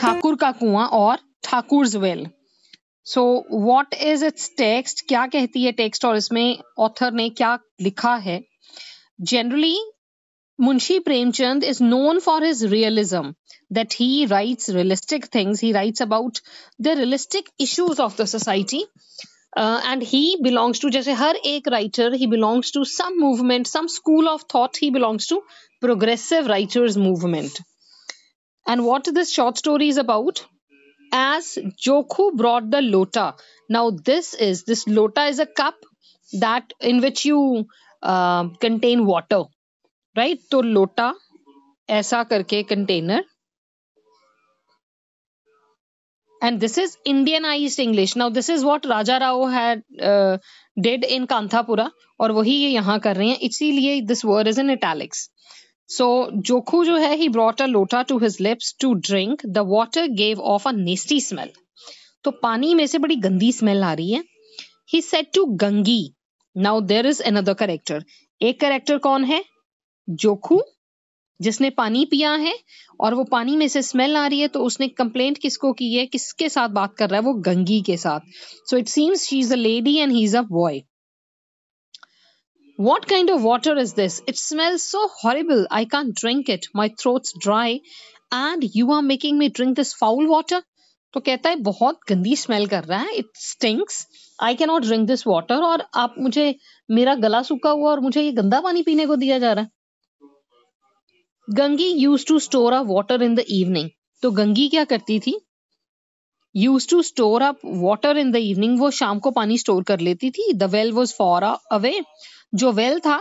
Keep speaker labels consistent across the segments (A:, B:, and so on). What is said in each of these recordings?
A: ठाकुर का कुआं और ठाकुर's well. So what is its text? क्या कहती है टेक्स्ट और इसमें ऑथर ने क्या लिखा है? Generally, Munshi Premchand is known for his realism, that he writes realistic things. He writes about the realistic issues of the society. And he belongs to, जैसे हर एक writer, he belongs to some movement, some school of thought. He belongs to progressive writers movement. And what this short story is about? As Jokhu brought the lota. Now this lota is a cup that in which you contain water, right? तो lota ऐसा करके container. And this is Indianized English. Now this is what Raja Rao had did in Kanthapura, और वही ये यहाँ कर रहे हैं, इसीलिए this word is in italics. So Jokhu जो है, he brought a lota to his lips to drink. The water gave off a nasty smell. तो पानी में से बड़ी गंदी स्मेल आ रही है. He said to Gangi. Now there is another character. एक character कौन है? जोखू, जिसने पानी पिया है और वो पानी में से स्मेल आ रही है, तो उसने कंप्लेंट किसको की है, किसके साथ बात कर रहा है? वो गंगी के साथ. So it seems she is a lady and he is a boy. What kind of water is this? It smells so horrible. I can't drink it. My throat's dry and you are making me drink this foul water. तो कहता है बहुत गंदी smell कर रहा है. It stinks. I cannot drink this water. और आप मुझे, मेरा गला सूखा हुआ और मुझे ये गंदा पानी पीने को दिया जा रहा है. Gangi used to store up water in the evening. तो गंगी क्या करती थी? Used to store up water in the evening. वो शाम को पानी स्टोर कर लेती थी. The well was far away. जो वेल था,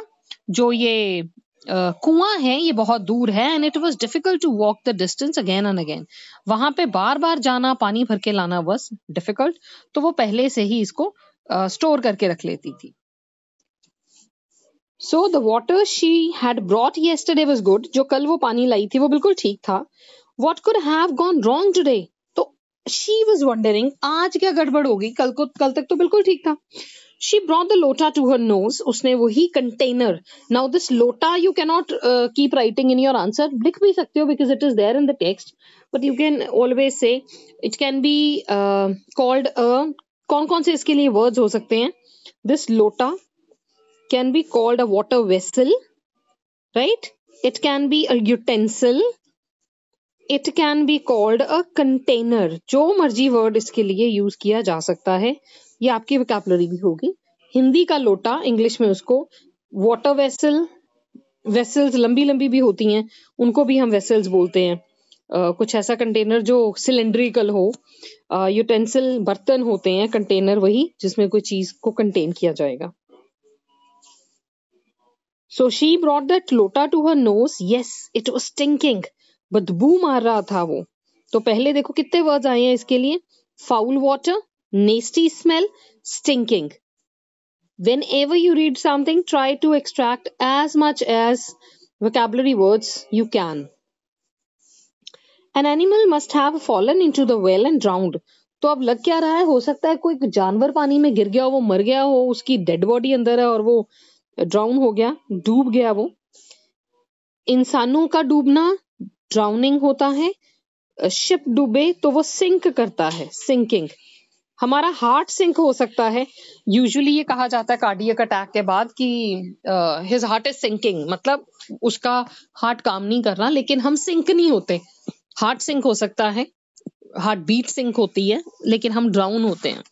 A: जो ये कुआं है, ये बहुत दूर है. And it was difficult to walk the distance again and again. वहां पे बार बार जाना, पानी भर के लाना was difficult. तो वो पहले से ही इसको स्टोर करके रख लेती थी. So the water she had brought yesterday was good. जो कल वो पानी लाई थी वो बिल्कुल ठीक था. What could have gone wrong today? तो she was wondering, आज क्या गड़बड़ होगी? कल तक तो बिल्कुल ठीक था. She brought the lota to her nose. उसने वही container. Now this lota you cannot keep writing in your answer. लिख भी सकते हो because it is there in the text. But you can always say it can be called a, कौन से इसके लिए words हो सकते हैं? This lota can be called a water vessel, right? It can be a utensil. It can be called a container. जो मर्जी word इसके लिए use किया जा सकता है. ये आपकी वोकैबुलरी भी होगी. हिंदी का लोटा, इंग्लिश में उसको वाटर वेसल, वेसल्स लंबी लंबी भी होती हैं, उनको भी हम वेसल्स बोलते हैं. कुछ ऐसा कंटेनर जो सिलेंड्रिकल हो. यूटेंसिल बर्तन होते हैं, कंटेनर वही जिसमें कोई चीज को कंटेन किया जाएगा. So she brought that lota to her nose. Yes, it was stinking. बदबू मार रहा था वो. तो पहले देखो कितने वर्ड्स आए हैं इसके लिए. Foul water, nasty smell, stinking. Whenever you read something, try to extract as much as vocabulary words you can. An animal must have fallen into the well and drowned. तो अब लग क्या रहा है? हो सकता है कोई जानवर पानी में गिर गया हो, वो मर गया हो, उसकी डेड बॉडी अंदर है और वो ड्राउन हो गया, डूब गया वो. इंसानों का डूबना ड्राउनिंग होता है. शिप डूबे तो वो सिंक करता है, सिंकिंग. हमारा हार्ट सिंक हो सकता है. यूजुअली ये कहा जाता है कार्डियक अटैक के बाद कि हिज हार्ट इज सिंकिंग, मतलब उसका हार्ट काम नहीं कर रहा, लेकिन हम सिंक नहीं होते. हार्ट सिंक हो सकता है, हार्ट बीट सिंक होती है, लेकिन हम ड्राउन होते हैं.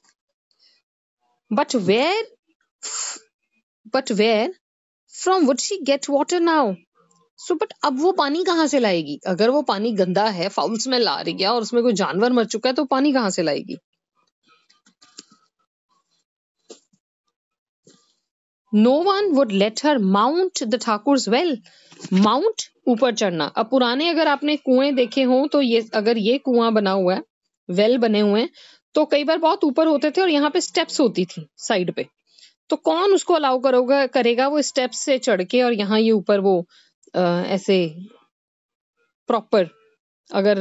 A: But where from would she get water now? So but अब वो पानी कहाँ से लाएगी? अगर वो पानी गंदा है, फाउल स्मेल आ रही है और उसमें कोई जानवर मर चुका है, तो पानी कहाँ से लाएगी? No one would let her mount the Thakur's well. Mount, ऊपर चढ़ना. अब पुराने अगर आपने कुएं देखे हो तो ये, अगर ये कुआं बना हुआ है, वेल बने हुए हैं, तो कई बार बहुत ऊपर होते थे और यहाँ पे स्टेप्स होती थी साइड पे. तो कौन उसको अलाउ करेगा वो स्टेप्स से चढ़ के, और यहाँ ये ऊपर वो ऐसे प्रॉपर अगर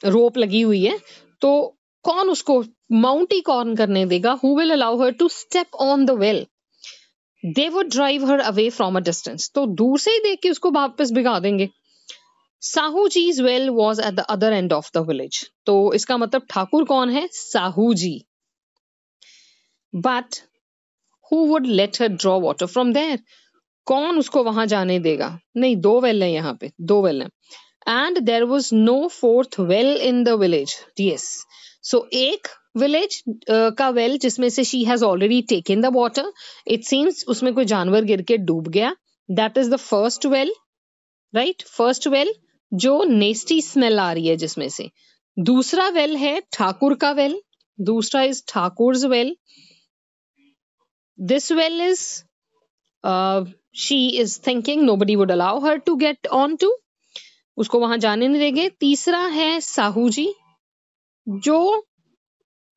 A: रोप लगी हुई है, तो कौन उसको माउंट ही कौन करने देगा? Who will allow her to step on the well? They would drive her away from a distance. तो दूर से ही देख के उसको वापस भिगा देंगे. Sahu जी's well was at the other end of the village. तो इसका मतलब ठाकुर कौन है? साहू जी. But who would let her draw water from there? कौन उसको वहां जाने देगा? नहीं, 2 वेल है यहाँ पे, 2 वेल है. And there was no 4th well in the village. Yes. So एक village का well जिसमें से she has already taken the water. It seems उसमें कोई जानवर गिर के डूब गया. That is the first well. Right? First well जो नेस्टी स्मेल आ रही है जिसमें से. दूसरा वेल है ठाकुर का वेल. दूसरा is ठाकुर's well. This well is she is thinking nobody would allow her to get on to. उसको वहां जाने नहीं देंगे. तीसरा है साहू जी जो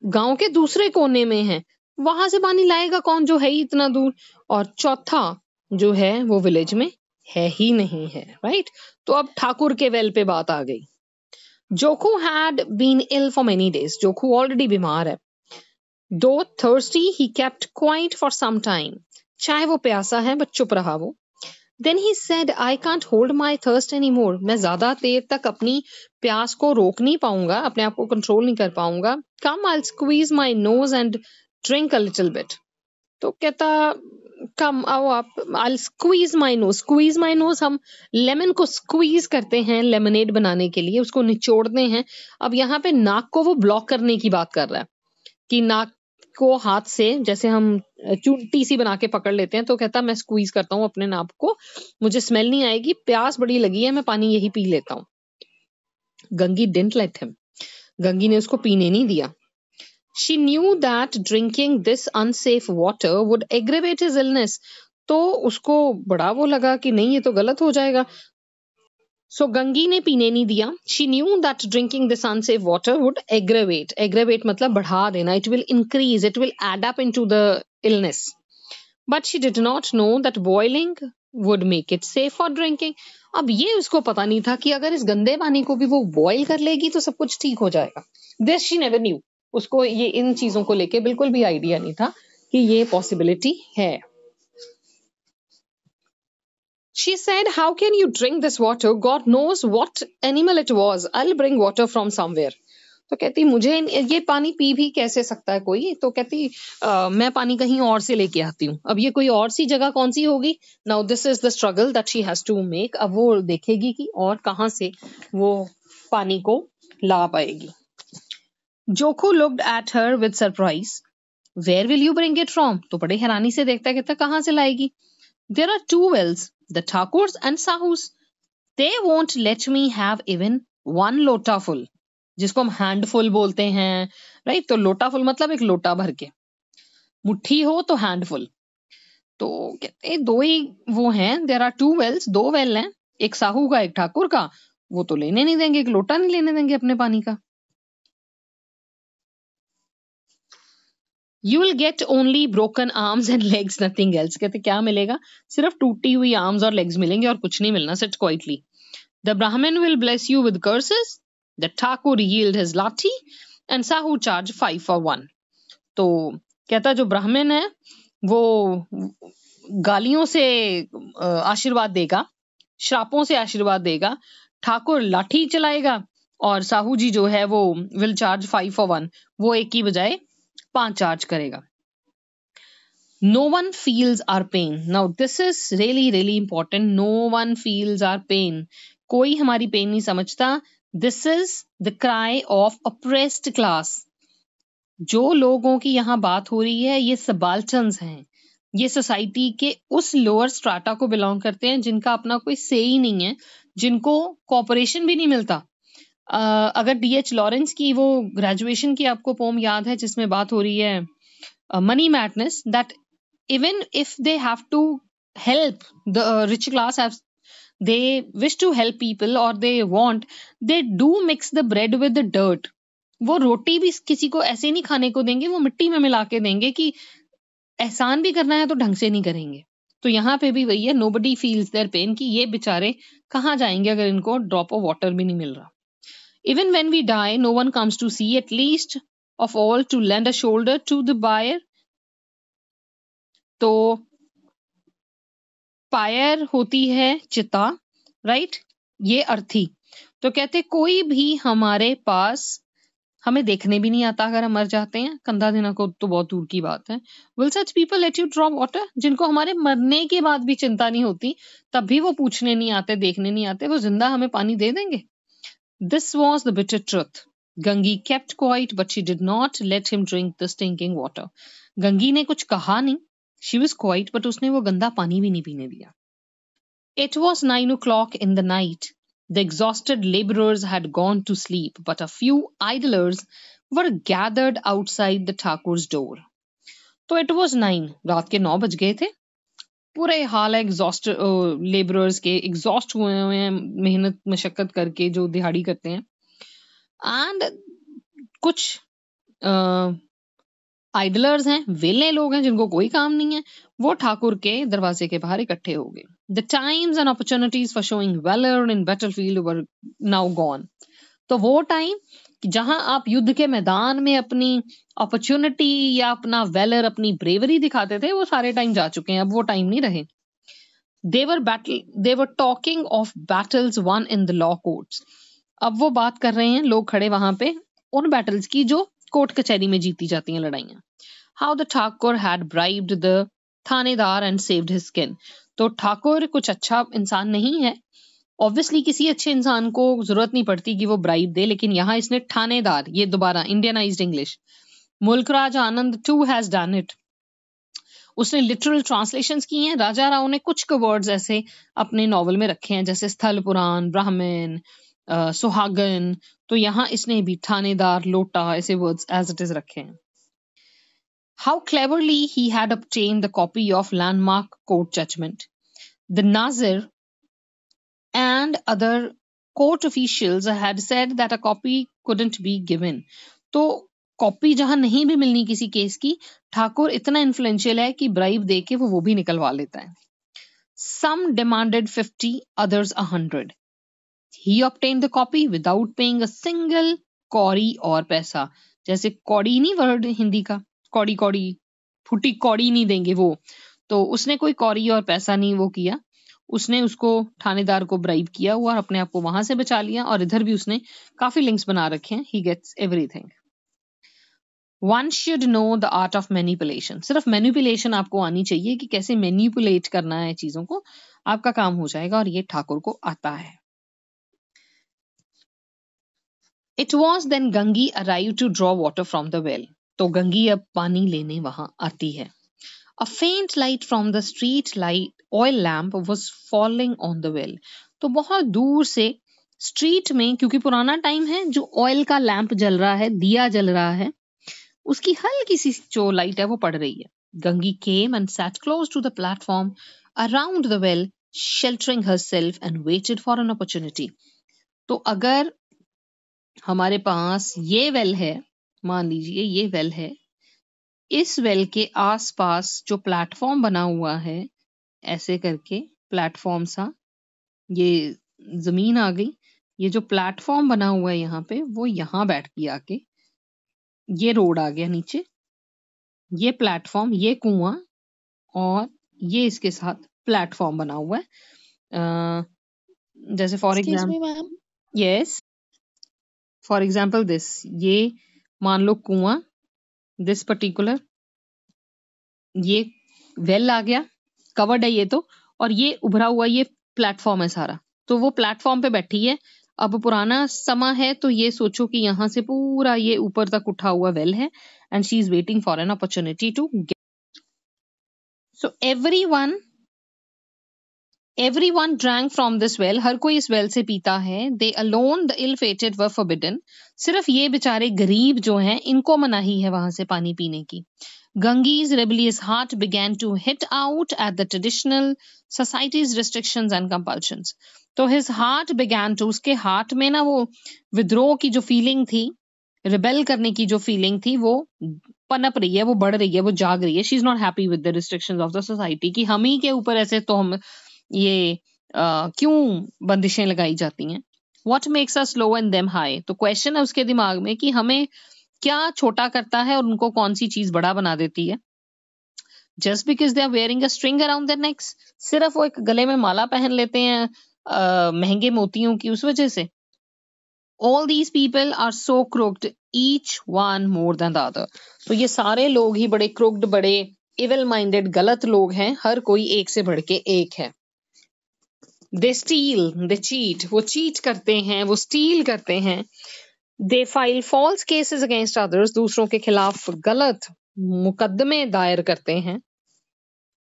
A: गांव के दूसरे कोने में है. वहां से पानी लाएगा कौन जो है ही इतना दूर. और चौथा जो है वो विलेज में है ही नहीं है. राइट. तो अब ठाकुर के वेल पे बात आ गई. Jokhu had been ill for many days. Jokhu already बीमार है. Though thirsty, he kept quiet for some time. चाहे वो प्यासा है बट चुप रहा वो. Then he said, I can't hold my thirst anymore. मैं ज्यादा देर तक अपनी प्यास को रोक नहीं पाऊंगा, अपने आप को कंट्रोल नहीं कर पाऊंगा. Come, I'll squeeze my nose and drink a little bit. तो कहता कम आओ आप, I'll squeeze my nose. Squeeze my nose हम लेमन को स्क्वीज करते हैं लेमनेड बनाने के लिए, उसको निचोड़ते हैं. अब यहाँ पे नाक को वो ब्लॉक करने की बात कर रहा है कि नाक को हाथ से जैसे हम चूंटी सी बना के पकड़ लेते हैं. तो कहता मैं स्क्वीज करता हूँ अपने नाक को, मुझे स्मेल नहीं आएगी, प्यास बड़ी लगी है, मैं पानी यही पी लेता हूँ. Gangi didn't let him. Gangi ने उसको पीने नहीं दिया. She knew that drinking this unsafe water would aggravate his illness. तो उसको बड़ा वो लगा कि नहीं ये तो गलत हो जाएगा. So गंगी ने पीने नहीं दिया. She knew that drinking this unsafe water would aggravate. Aggravate मतलब बढ़ा देना. It will increase. It will add up into the illness. But she did not know that boiling would make it safe for drinking. अब ये उसको पता नहीं था कि अगर इस गंदे पानी को भी वो बॉयल कर लेगी तो सब कुछ ठीक हो जाएगा. This she never knew. उसको ये इन चीजों को लेके बिल्कुल भी आइडिया नहीं था कि ये पॉसिबिलिटी है. She said, how can you drink this water? God knows what animal it was. I'll bring water from somewhere. तो कहती मुझे ये पानी पी भी कैसे सकता है कोई. तो कहती मैं पानी कहीं और से लेके आती हूँ. अब ये कोई और सी जगह कौन सी होगी. Now this is the struggle that she has to make. अब वो देखेगी कि और कहाँ से वो पानी को ला पाएगी. जोखू looked at her with surprise. Where will you bring it from? तो बड़े हैरानी से देखता कहता कहाँ से लाएगी. There are 2 wells, the Thakurs and Sahus. They won't let me have even 1 lota full. जिसको हम handful बोलते हैं. राइट. तो लोटा फुल मतलब एक लोटा भर के. मुट्ठी हो तो handful. तो कहते 2 ही वो हैं. There are 2 wells, 2 well हैं. एक साहू का एक ठाकुर का. वो तो लेने नहीं देंगे, एक लोटा नहीं लेने देंगे अपने पानी का. You will get only broken arms and legs, nothing else. कहते क्या मिलेगा. सिर्फ टूटी हुई आर्म्स और लेग्स मिलेंगे और कुछ नहीं मिलना. Sit quietly. The Brahmin will bless you with curses. The Thakur yield his lathi and Sahu charge 5 for 1. तो कहता जो ब्राह्मण है वो गालियों से आशीर्वाद देगा, श्रापों से आशीर्वाद देगा. ठाकुर लाठी चलाएगा और साहू जी जो है वो will charge 5 for 1. वो एक की बजाय 5 चार्ज करेगा. No one feels our pain. Now this is really really important. No one feels our pain. कोई हमारी पेन नहीं समझता. This is the cry of oppressed class. जो लोगों की यहाँ बात हो रही है ये सबाल्टन्स हैं. ये सोसाइटी के उस लोअर स्ट्राटा को बिलोंग करते हैं जिनका अपना कोई से ही नहीं है, जिनको कॉर्पोरेशन भी नहीं मिलता. अगर D.H. लॉरेंस की वो ग्रेजुएशन की आपको पोम याद है जिसमें बात हो रही है money madness, that even if they have to help the rich class, they wish to help people और they want, they do mix the bread with the dirt. वो रोटी भी किसी को ऐसे नहीं खाने को देंगे, वो मिट्टी में मिला के देंगे कि एहसान भी करना है तो ढंग से नहीं करेंगे. तो यहाँ पे भी वही है. नोबडी फील्स देयर पेन कि ये बेचारे कहाँ जाएंगे अगर इनको ड्रॉप ऑफ वाटर भी नहीं मिल रहा. Even when we die, no one comes to see, at least of all to lend a shoulder to the buyer. तो पायर होती है चिता, राइट. ये अर्थी। तो कहते कोई भी हमारे पास, हमें देखने भी नहीं आता अगर हम मर जाते हैं, कंधा देना को तो बहुत दूर की बात है। Will such people let you draw water, जिनको हमारे मरने के बाद भी चिंता नहीं होती, तब भी वो पूछने नहीं आते, देखने नहीं आते, वो जिंदा हमें पानी दे देंगे? This was the bitter truth. Gangi kept quiet but she did not let him drink the stinking water. Gangi ने कुछ कहा नहीं, she was quiet, but उसने वो गंदा पानी भी नहीं पीने दिया। It was 9 o'clock in the night. The exhausted laborers had gone to sleep, but a few idlers were gathered outside the Thakur's door. तो it was 9, रात के 9 बज गए थे। पूरे हाल है एग्जॉस्ट लेबरर्स के, एग्जॉस्ट हुए हुए हैं मेहनत मशक्कत करके, जो दिहाड़ी करते हैं। एंड कुछ आइडलर्स हैं, वेले लोग हैं जिनको कोई काम नहीं है, वो ठाकुर के दरवाजे के बाहर इकट्ठे हो गए। The times and opportunities for showing valour in battlefield were now gone. तो वो टाइम जहां आप युद्ध के मैदान में अपनी अपॉर्चुनिटी या अपना वेलर, अपनी ब्रेवरी दिखाते थे, वो सारे टाइम जा चुके हैं, अब वो टाइम नहीं रहे। they were talking of battles won in the law courts. अब वो बात कर रहे हैं लोग खड़े वहां पे उन बैटल्स की जो कोर्ट कचहरी में जीती जाती हैं लड़ाइयां। How the Thakur had bribed the थानेदार and saved his skin. तो ठाकुर कुछ अच्छा इंसान नहीं है, ऑब्वियसली किसी अच्छे इंसान को जरूरत नहीं पड़ती कि वो ब्राइब दे, लेकिन यहाँ इसने थानेदार, ये दोबारा Indianised English, Mulk Raj Anand to has done it. उसने लिटरल ट्रांसलेशंस की हैं। राजा राव ने कुछ वर्ड्स ऐसे अपने नॉवल में रखे हैं, जैसे स्थल पुराण, ब्राह्मण, सुहागन। तो यहाँ इसने भी थानेदार, लोटा, ऐसे वर्ड्स एज इट इज रखे हैं। How cleverly he had obtained the copy of landmark court judgment. The Nazir and other court officials had said that a copy couldn't be given. तो कॉपी जहां नहीं भी मिलनी किसी केस की, ठाकुर इतना इन्फ्लुएंशियल है कि ब्राइब दे के वो भी निकलवा लेता है। Some demanded 50, others 100. He obtained the copy without paying a single कौड़ी और पैसा। जैसे कौड़ी नहीं वर्ड हिंदी का, कौड़ी कौड़ी, फुटी कौड़ी नहीं देंगे वो, तो उसने कोई कौड़ी और पैसा नहीं वो किया, उसने उसको थानेदार को ब्राइब किया हुआ और अपने आप को वहां से बचा लिया। और इधर भी उसने काफी लिंक्स बना रखे हैं। He gets everything. One should know the art of manipulation. सिर्फ मैनिपुलेशन आपको आनी चाहिए कि कैसे मैनिपुलेट करना है चीजों को, आपका काम हो जाएगा, और ये ठाकुर को आता है। It was then Gangi arrived to draw water from the well. तो गंगी अब पानी लेने वहां आती है। A faint light from the street light oil lamp was falling on the well. तो बहुत दूर से स्ट्रीट में, क्योंकि पुराना टाइम है, जो ऑयल का लैंप जल रहा है, दिया जल रहा है, उसकी हल्की सी जो लाइट है वो पड़ रही है। Gangi came and sat close to the platform around the well, sheltering herself and waited for an opportunity. तो अगर हमारे पास ये वेल है, मान लीजिए ये वेल है, इस वेल के आसपास जो प्लेटफॉर्म बना हुआ है, ऐसे करके प्लेटफॉर्म सा, ये जमीन आ गई, ये जो प्लेटफॉर्म बना हुआ है यहाँ पे, वो यहाँ बैठ गई आके, ये रोड आ गया नीचे, ये प्लेटफॉर्म, ये कुआं, और ये इसके साथ प्लेटफॉर्म बना हुआ है। जैसे for example, yes, for example this, ये मान लो कुआं, दिस पर्टिकुलर, ये वेल आ गया, कवर्ड है ये तो, और ये उभरा हुआ ये प्लेटफॉर्म है सारा, तो वो प्लेटफॉर्म पे बैठी है। अब पुराना समा है, तो ये सोचो कि यहाँ से पूरा ये ऊपर तक उठा हुआ वेल है, and she is waiting for an opportunity to get. So everyone drank from this well. हर कोई इस वेल से पीता है। They alone, the ill-fated, were forbidden. सिर्फ ये बेचारे गरीब जो हैं, इनको मनाही है वहां से पानी पीने की। Gangi's rebellious heart began to hit out at the traditional society's restrictions and compulsions. तो his heart began to, उसके हार्ट में ना वो विद्रोह की जो फीलिंग थी, रिबेल करने की जो फीलिंग थी, वो पनप रही है, वो बढ़ रही है, वो जाग रही है। She is not happy with the restrictions of the society, कि हम ही के ऊपर ऐसे तो हम ये क्यों बंदिशें लगाई जाती हैं। What makes us low and them high? तो क्वेश्चन है उसके दिमाग में कि हमें क्या छोटा करता है और उनको कौन सी चीज बड़ा बना देती है। Just because they are wearing a string around their necks, सिर्फ वो एक गले में माला पहन लेते हैं, महंगे मोतियों की, उस वजह से। All these people are so crooked, each one more than the other. तो ये सारे लोग ही बड़े crooked, बड़े evil minded, गलत लोग हैं, हर कोई एक से बढ़ के एक है। They steal, they cheat, वो cheat करते हैं, वो steal करते हैं। They file false cases against others, दूसरों के खिलाफ गलत मुकदमे दायर करते हैं।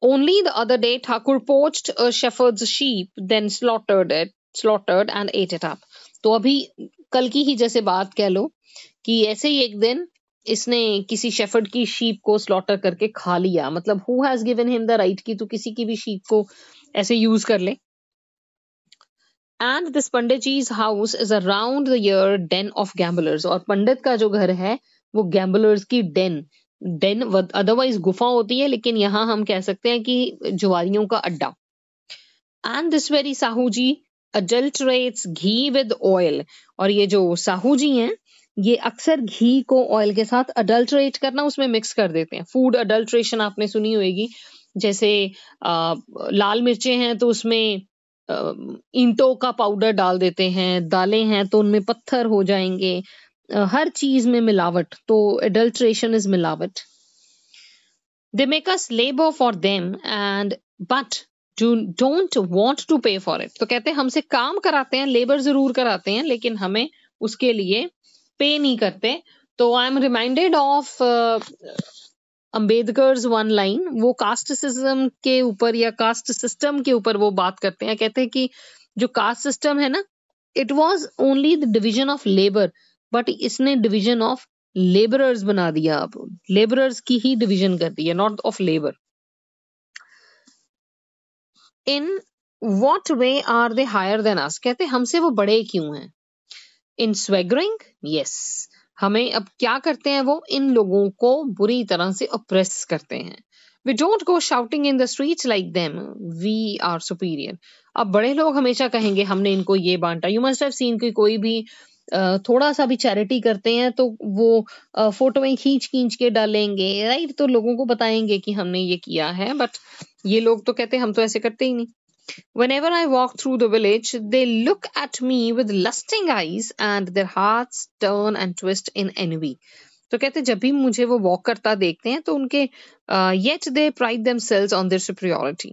A: Only the other day, Thakur poached a shepherd's sheep, then slaughtered and ate it up. तो अभी कल की ही जैसे बात कह लो कि ऐसे ही एक दिन इसने किसी शेफर्ड की शीप को स्लॉटर करके खा लिया। मतलब who has given him the right कि तू किसी की भी शीप को ऐसे यूज कर ले। And this Pandit ji's house is around the year den of gamblers. और पंडित का जो घर है वो गैम्बलर्स की डेन अदरवाइज गुफा होती है, लेकिन यहाँ हम कह सकते हैं कि जुआरियों का अड्डा। And this very Sahu ji adulterates ghee with oil. और ये जो साहू जी हैं ये अक्सर घी को ऑयल के साथ अडल्टरेट करना, उसमें मिक्स कर देते हैं। फूड अडल्ट्रेशन आपने सुनी होगी, जैसे लाल मिर्चें हैं तो उसमें ईंटों का पाउडर डाल देते हैं, दालें हैं तो उनमें पत्थर हो जाएंगे, हर चीज में मिलावट। तो अडल्ट्रेशन इज मिलावट। They make us labour for them and but don't want to pay for it. तो कहते हैं हमसे काम कराते हैं, लेबर जरूर कराते हैं, लेकिन हमें उसके लिए पे नहीं करते। तो I am reminded of Ambedkar's one line. वो कास्ट सिस्टम के ऊपर या कास्ट सिस्टम के ऊपर वो बात करते हैं, कहते हैं कि जो कास्ट सिस्टम है ना, it was only the division of labour, but इसने डिवीजन ऑफ लेबरर्स बना दिया। अब लेबरर्स की ही डिवीजन कर दी है, not of labour. In what way are they higher than us. कहते हैं हमसे वो बड़े क्यों हैं। इन स्वेगरिंग, यस, हमें अब क्या करते हैं वो, इन लोगों को बुरी तरह से ऑप्रेस करते हैं। We don't go shouting in the streets like them, we are superior. अब बड़े लोग हमेशा कहेंगे हमने इनको ये बांटा। यू मस्ट हैव सीन कि कोई भी थोड़ा सा भी चैरिटी करते हैं तो वो फोटो में खींच खींच के डालेंगे, राइट। तो लोगों को बताएंगे कि हमने ये किया है, बट ये लोग तो कहते हैं हम तो ऐसे करते ही नहीं। Whenever I walk through the village, they look at me with lusting eyes and their hearts turn and twist in envy. तो कहते जब भी मुझे वो वॉक करता देखते हैं तो उनके yet they pride themselves on their superiority.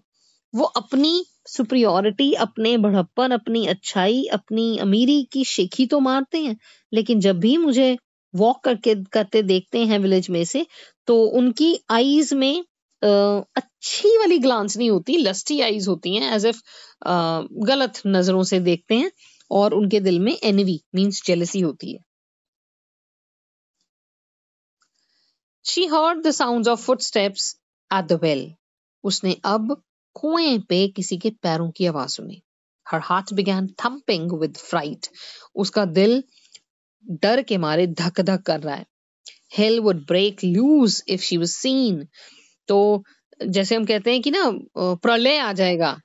A: वो अपनी सुपरियोरिटी, अपने बढ़प्पन, अपनी अच्छाई, अपनी अमीरी की शेखी तो मारते हैं, लेकिन जब भी मुझे वॉक करते देखते हैं विलेज में से, तो उनकी आईज में अच्छी वाली ग्लांस नहीं होती, लस्टी आईज होती हैं, एज इफ गलत नजरों से देखते हैं, और उनके दिल में एनवी मींस जेलसी होती है। She heard the sounds of footsteps at the well. उसने अब कुएं पे किसी के पैरों की आवाज सुनी। Her heart began thumping with fright. उसका दिल डर के मारे धक धक कर रहा है। Hell would break loose if she was seen. तो जैसे हम कहते हैं कि ना प्रलय आ जाएगा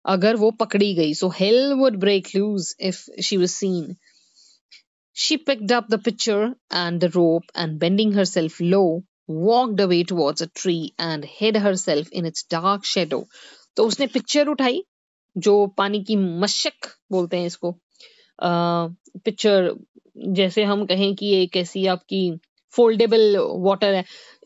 A: अगर वो पकड़ी गई। So hell would break loose if she was seen. She picked up the pitcher and the rope and bending herself low, walked away towards a tree and hid herself in its dark shadow. तो उसने picture उठाई, जो पानी की मशक बोलते हैं इसको। Picture जैसे हम कहें कि एक ऐसी आपकी फोल्डेबल वाटर है,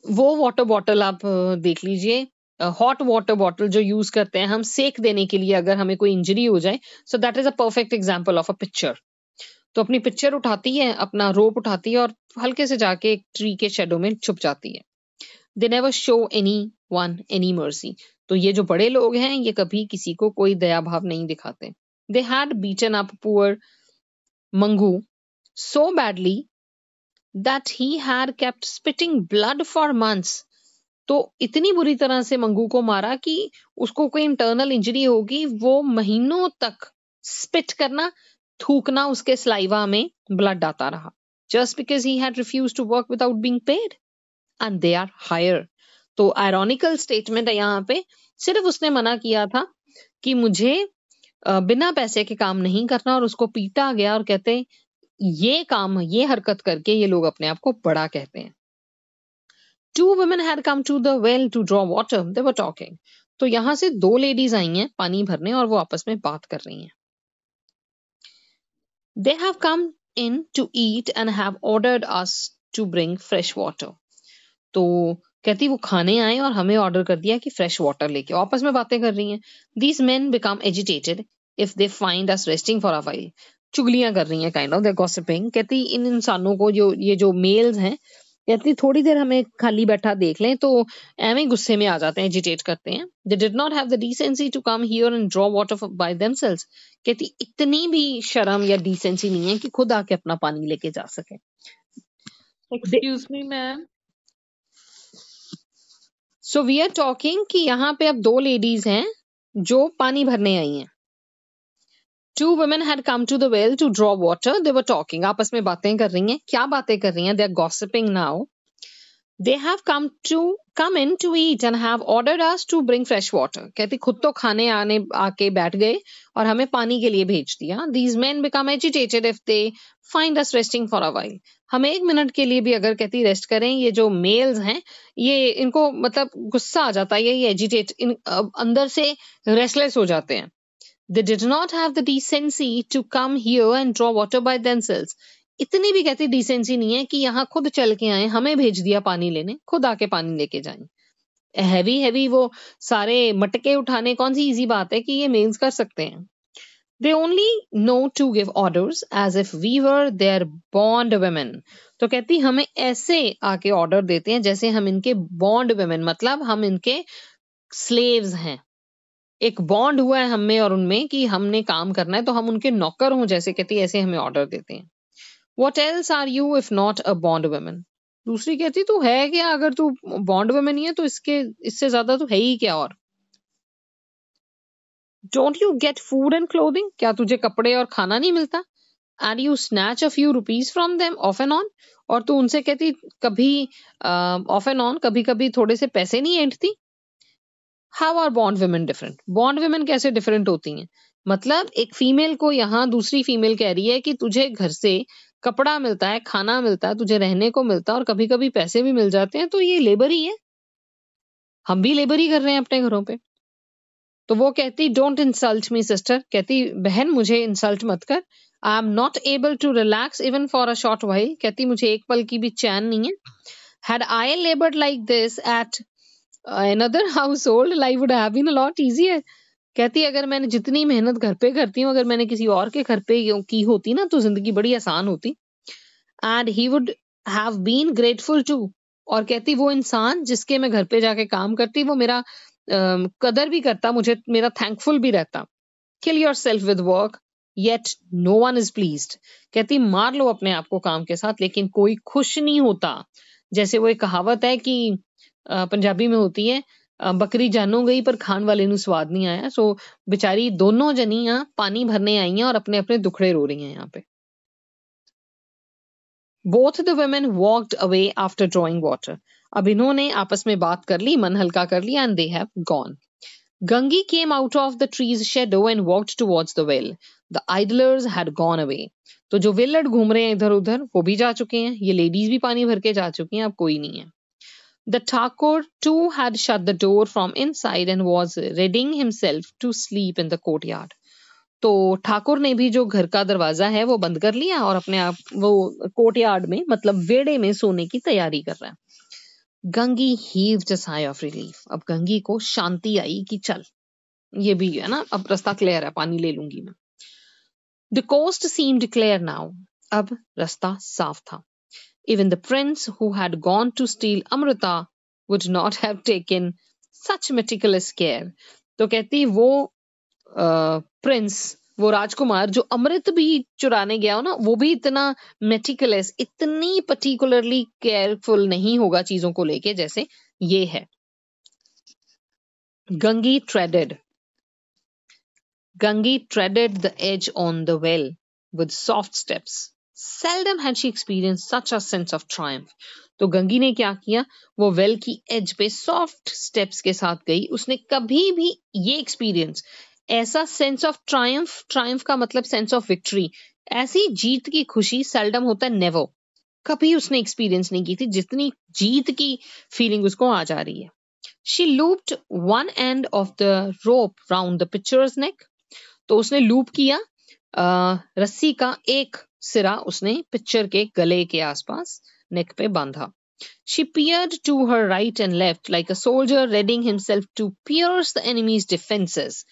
A: वो वाटर बॉटल आप देख लीजिए, हॉट वाटर बॉटल जो यूज करते हैं हम सेक देने के लिए अगर हमें कोई इंजरी हो जाए। So that is a perfect example of a picture. तो अपनी पिक्चर उठाती है, अपना रोप उठाती है और हल्के से जाके एक ट्री के शेडो में छुप जाती है। They never show any one any mercy. तो ये जो बड़े लोग हैं ये कभी किसी को कोई दया भाव नहीं दिखाते। They had beaten up poor Mangu so badly that he had kept spitting blood for months. तो इतनी बुरी तरह से मंगू को मारा कि उसको कोई इंटरनल इंजरी होगी, वो महीनों तक स्पिट करना, थूकना, उसके स्लाइवा में ब्लड आता रहा। Just because he had refused to work without being paid and they are higher. तो आयरॉनिकल स्टेटमेंट है यहाँ पे, सिर्फ उसने मना किया था कि मुझे बिना पैसे के काम नहीं करना, और उसको पीटा गया। और कहते ये काम, ये हरकत करके ये लोग अपने आप को बड़ा कहते हैं। Two women had come to the well to draw water. They were talking. तो यहाँ से दो लेडीज आई हैं पानी भरने और वो आपस में बात कर रही हैं। They have come in to eat and have ordered us to bring fresh water. तो कहती वो खाने आए और हमें ऑर्डर कर दिया कि फ्रेश वाटर लेके आओ। आपस में बातें कर रही हैं। These men become agitated if they find us resting for a while. चुगलियां कर रही हैं काइंड ऑफ, they're gossiping। कहती इन इंसानों को जो ये जो मेल्स हैं, कहती थोड़ी देर हमें खाली बैठा देख लें तो एवं गुस्से में आ जाते हैं, एजिटेट करते हैं। They did not have the decency to come here and draw water by themselves. कहती इतनी भी शर्म या डिसेंसी नहीं है कि खुद आके अपना पानी लेके जा सके।
B: Excuse me, ma'am.
A: So we are talking कि यहाँ पे अब दो लेडीज हैं जो पानी भरने आई हैं। Two women had come to the well to draw water. They were talking. आपस में बातें कर रही हैं। क्या बातें कर रही हैं? They are gossiping now. They have come in to eat and have ordered us to bring fresh water. कहती खुद तो खाने आके बैठ गए और हमें पानी के लिए भेज दिया। These men become agitated if they find us resting for a while. हम एक मिनट के लिए भी अगर कहती रेस्ट करें, ये जो मेल्स हैं ये इनको मतलब गुस्सा आ जाता है, ये एजिटेट अंदर से रेस्टलेस हो जाते हैं। They did not have the decency to come here and draw water by themselves. इतनी भी कहती डिसेंसी नहीं है कि यहाँ खुद चल के आए, हमें भेज दिया पानी लेने, खुद आके पानी लेके जाएं। हैवी वो सारे मटके उठाने कौन सी इजी बात है कि ये मेल्स कर सकते हैं। They only know to give orders as if we were their bond women. तो कहती हमें ऐसे आके ऑर्डर देते हैं जैसे हम इनके बॉन्ड women, मतलब हम इनके स्लेव्स हैं। एक बॉन्ड हुआ है हम में और उनमें कि हमने काम करना है, तो हम उनके नौकर हों जैसे, कहती ऐसे हमें ऑर्डर देते हैं। What else are you if not a bond woman? दूसरी कहती तू है क्या, अगर तू बॉन्ड वुमेन ही है तो इससे ज्यादा तो है ही क्या। और Don't you get food and clothing? क्या तुझे कपड़े और खाना नहीं मिलता? And you snatch a few rupees from them off and on? और तू उनसे कहती कभी off and on, कभी कभी थोड़े से पैसे नहीं ऐंठती। How are bond women different? Bond women कैसे डिफरेंट होती हैं? मतलब एक फीमेल को यहाँ दूसरी फीमेल कह रही है कि तुझे घर से कपड़ा मिलता है, खाना मिलता है, तुझे रहने को मिलता है और कभी कभी पैसे भी मिल जाते हैं, तो ये लेबर ही है। हम भी लेबर ही कर रहे हैं अपने घरों पे। तो वो कहती डोंट इंसल्ट मी सिस्टर, कहती बहन मुझे इंसल्ट मत कर। I am not able to relax even for a short while, कहती मुझे एक पल की भी चैन नहीं है। Had I laboured like this at another household, life would have been a lot easier. कहती अगर मैंने जितनी मेहनत घर पे करती हूँ, अगर मैंने किसी और के घर पे की होती ना तो जिंदगी बड़ी आसान होती। And he would have been grateful too, और कहती वो इंसान जिसके मैं घर पे जाके काम करती वो मेरा कदर भी करता, मुझे मेरा थैंकफुल भी रहता। Kill yourself with work yet no one is pleased, कहती मार लो अपने आप को काम के साथ लेकिन कोई खुश नहीं होता। जैसे वो एक कहावत है कि पंजाबी में होती है, बकरी जानू गई पर खान वाले नु स्वाद नहीं आया। सो बेचारी दोनों जनियां पानी भरने आई हैं और अपने अपने दुखड़े रो रही हैं यहाँ पे। Both the women walked away after drawing water. अब इन्होंने आपस में बात कर ली, मन हल्का कर लिया, and they have gone. Gangi came out of the tree's shadow and walked towards the well. The idlers had gone away. तो जो विल्लड घूम रहे हैं इधर उधर वो भी जा चुके हैं, ये लेडीज भी पानी भर के जा चुकी हैं, अब कोई नहीं है। The Thakur too had shut the door from inside and was readying himself to sleep in the courtyard. तो ठाकुर ने भी जो घर का दरवाजा है वो बंद कर लिया और अपने आप वो कोर्टयार्ड में मतलब वेड़े में सोने की तैयारी कर रहा है। Gangi heaved a sigh of relief. अब गंगी को शांति आई कि चल ये भी है ना, अब रास्ता क्लियर है, पानी ले लूंगी मैं। The coast seemed clear now. अब रास्ता साफ था। Even the prince who had gone to steal Amrita would not have taken such meticulous care. तो कहती वो प्रिंस, वो राजकुमार जो अमृत भी चुराने गया हो ना, वो भी इतना मेटिकुलस, इतनी पर्टिकुलरली केयरफुल नहीं होगा चीजों को लेके जैसे ये है। Gangi treaded the edge on the well with soft steps. Seldom had she experienced such a sense of triumph. तो गंगी ने क्या किया, वो वेल की एज पे सॉफ्ट स्टेप्स के साथ गई। उसने कभी भी ये एक्सपीरियंस, ऐसा सेंस ऑफ ट्रायम्फ का मतलब सेंस ऑफ विक्ट्री, ऐसी जीत की खुशी सेल्डम होता है, नेवर, कभी उसने एक्सपीरियंस नहीं की थी जितनी जीत की फीलिंग उसको आ जा रही है। She looped one end of the rope round the pitcher's neck. तो उसने लूप किया रस्सी का एक सिरा उसने पिक्चर के गले के आसपास नेक पे बांधा. She peered to her right and left like a soldier readying himself to pierce the enemy's defenses.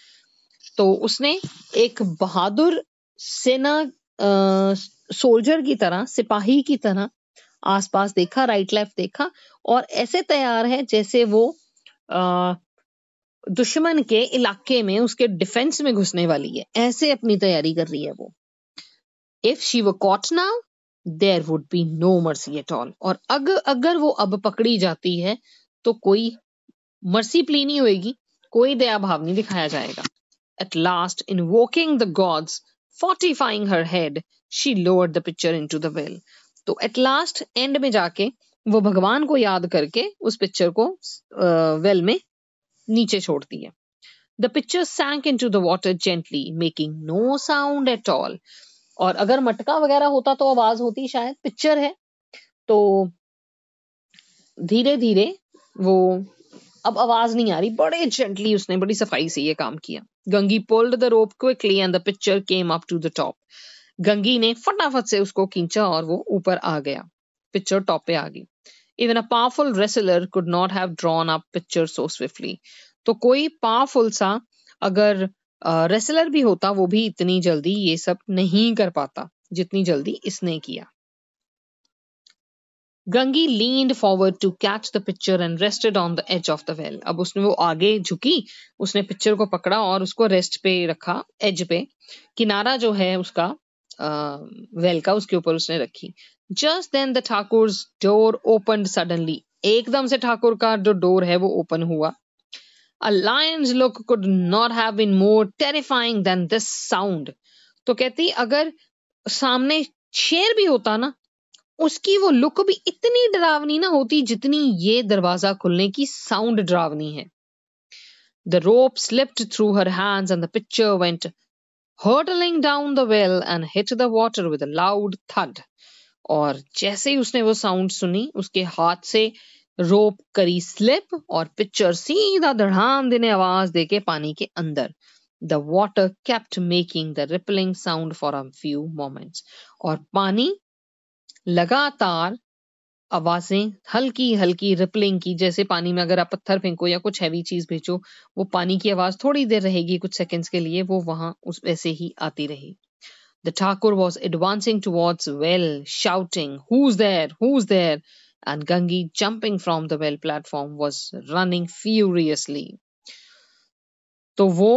A: तो उसने एक बहादुर सेना सोल्जर की तरह, सिपाही की तरह आसपास देखा, राइट लेफ्ट देखा और ऐसे तैयार है जैसे वो दुश्मन के इलाके में उसके डिफेंस में घुसने वाली है, ऐसे अपनी तैयारी कर रही है वो. If she were caught now, there would be no mercy at all. और अगर वो अब पकड़ी जाती है तो कोई मर्सी प्ली नहीं होएगी, कोई दया भाव नहीं दिखाया जाएगा. At last, invoking the gods, fortifying her head, she lowered the picture into the well. तो at last end में जाके वो भगवान को याद करके उस पिक्चर को वेल में नीचे छोड़ती है. The picture sank into the water gently, making no sound at all. और अगर मटका वगैरह होता तो आवाज होती शायद, पिक्चर है तो धीरे धीरे वो अब आवाज नहीं आ रही, बड़े जेंटली उसने बड़ी सफाई से ये काम किया. Gangi pulled the rope quickly and the picture came up to the top. Gangi ने फटाफट से उसको खींचा और वो ऊपर आ गया, पिक्चर टॉप पे आ गई. Even a powerful wrestler could not have drawn up picture so swiftly. तो कोई पावरफुल सा अगर रेसलर भी होता वो भी इतनी जल्दी ये सब नहीं कर पाता जितनी जल्दी इसने किया. Gangi leaned forward to catch the picture and rested on the edge of the well. अब उसने वो आगे झुकी, उसने पिक्चर को पकड़ा और उसको रेस्ट पे रखा, एज पे, किनारा जो है उसका वेल का उसके ऊपर उसने रखी. Just then the ठाकुर's door opened suddenly. एकदम से ठाकुर का जो डोर है वो ओपन हुआ. A lion's look could not have been more terrifying than this sound. तो कहती अगर सामने शेर भी होता ना, उसकी वो लुक भी इतनी डरावनी ना होती जितनी ये दरवाजा खुलने की साउंड डरावनी है. The rope slipped through her hands and the picture went hurtling down the well and hit the water with a loud thud. और जैसे ही उसने वो साउंड सुनी, उसके हाथ से रोप करी स्लिप और पिक्चर सीधा धड़ाम देने आवाज देके पानी के अंदर. The water kept making the rippling sound for a few moments. और पानी लगातार आवाजें हल्की हल्की रिपलिंग की, जैसे पानी में अगर आप पत्थर फेंको या कुछ हैवी चीज भेजो, वो पानी की आवाज थोड़ी देर रहेगी, कुछ सेकंड्स के लिए वो वहां उस वैसे ही आती रही. The Thakur was advancing towards well, shouting, "Who's there? Who's there?" And Gangi, jumping from the well platform, was running furiously. तो वो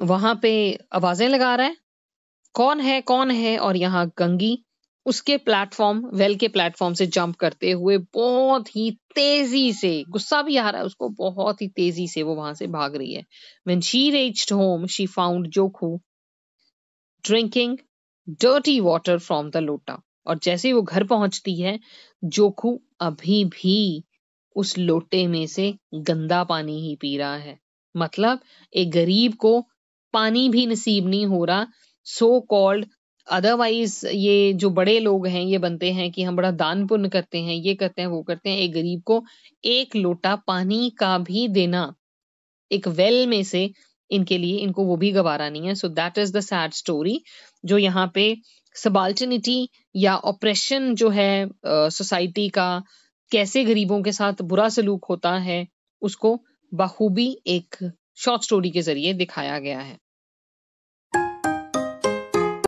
A: वहां पे आवाजें लगा रहा है, कौन है कौन है, और यहाँ गंगी उसके प्लेटफॉर्म, वेल के प्लेटफॉर्म से जंप करते हुए बहुत ही तेजी से, गुस्सा भी आ रहा है उसको, बहुत ही तेजी से वो वहां से भाग रही है. When she reached home, she found Jokhu drinking dirty water from the lota. और जैसे ही वो घर पहुंचती है, जोखू अभी भी उस लोटे में से गंदा पानी ही पी रहा है. मतलब एक गरीब को पानी भी नसीब नहीं हो रहा. सो कॉल्ड अदरवाइज ये जो बड़े लोग हैं ये बनते हैं कि हम बड़ा दान पुण्य करते हैं, ये करते हैं वो करते हैं, एक गरीब को एक लोटा पानी का भी देना एक वेल में से इनके लिए, इनको वो भी गवारा नहीं है. So that is the sad story जो यहाँ पे सबाल्टर्निटी या ऑपरेशन जो है सोसाइटी का, कैसे गरीबों के साथ बुरा सलूक होता है, उसको बखूबी एक शॉर्ट स्टोरी के जरिए दिखाया गया है.